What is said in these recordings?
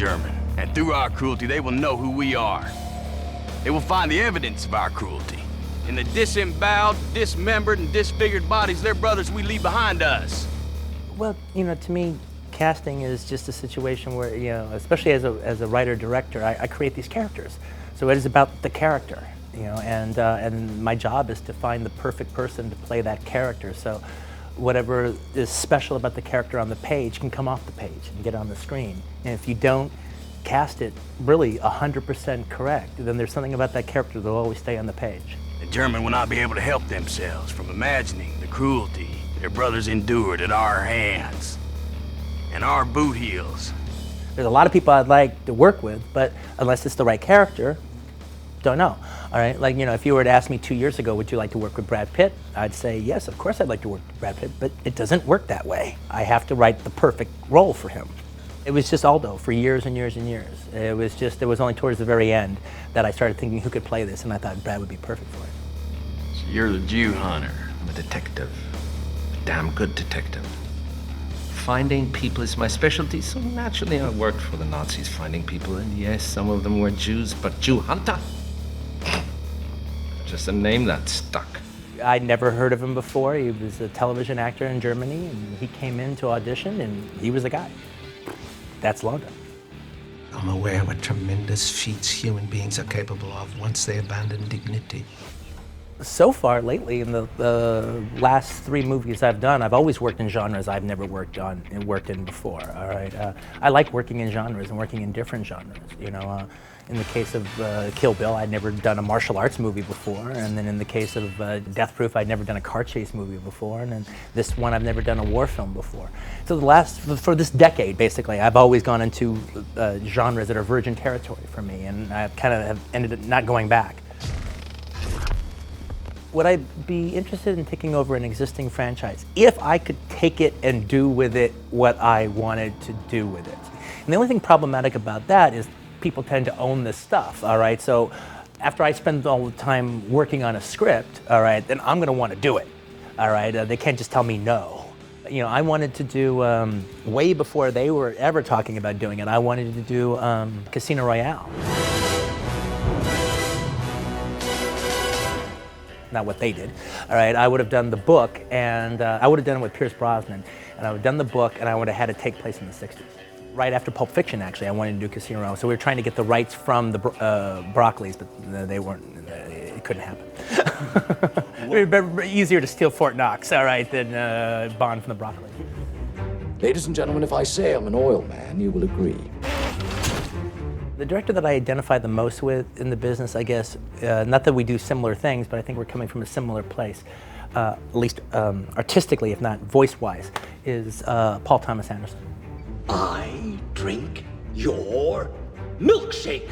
German. And through our cruelty, they will know who we are. They will find the evidence of our cruelty. In the disemboweled, dismembered, and disfigured bodies of their brothers we leave behind us. Well, you know, to me, casting is just a situation where, you know, especially as a writer-director, I create these characters. So it is about the character, you know, and my job is to find the perfect person to play that character. So whatever is special about the character on the page can come off the page and get on the screen. And if you don't cast it really 100% correct, then there's something about that character that will always stay on the page. The German will not be able to help themselves from imagining the cruelty their brothers endured at our hands and our boot heels. There's a lot of people I'd like to work with, but unless it's the right character, don't know. All right, like, you know, if you were to ask me 2 years ago, would you like to work with Brad Pitt? I'd say, yes, of course I'd like to work with Brad Pitt, but it doesn't work that way. I have to write the perfect role for him. It was just Aldo for years and years and years. It was only towards the very end that I started thinking who could play this, and I thought Brad would be perfect for it. So you're the Jew hunter. I'm a detective. A damn good detective. Finding people is my specialty, so naturally I worked for the Nazis finding people, and yes, some of them were Jews, but Jew hunter? Just a name that stuck. I'd never heard of him before. He was a television actor in Germany, and he came in to audition, and he was the guy. That's London. I'm aware what tremendous feats human beings are capable of once they abandon dignity. So far, lately, in the last 3 movies I've done, I've always worked in genres I've never worked in before. All right, I like working in genres and working in different genres. You know, in the case of Kill Bill, I'd never done a martial arts movie before, and then in the case of Death Proof, I'd never done a car chase movie before, and then this one, I've never done a war film before. So for this decade, basically, I've always gone into genres that are virgin territory for me, and I kind of have ended up not going back. Would I be interested in taking over an existing franchise if I could take it and do with it what I wanted to do with it? And the only thing problematic about that is people tend to own this stuff, all right? So after I spend all the time working on a script, all right, then I'm gonna wanna do it, all right? They can't just tell me no. You know, I wanted to do, way before they were ever talking about doing it, I wanted to do Casino Royale. Not what they did, all right? I would have done the book, and I would have done it with Pierce Brosnan, and I would have done the book, and I would have had it take place in the 60s. Right after Pulp Fiction, actually, I wanted to do Casino Royale, so we were trying to get the rights from the Broccoli's, but they weren't, it couldn't happen. It would be easier to steal Fort Knox, all right, than Bond from the Broccoli. Ladies and gentlemen, if I say I'm an oil man, you will agree. The director that I identify the most with in the business, I guess, not that we do similar things, but I think we're coming from a similar place, at least artistically, if not voice-wise, is Paul Thomas Anderson. I drink your milkshake.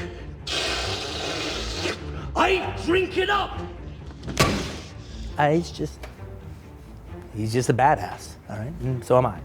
I drink it up. He's just a badass, all right? And so am I.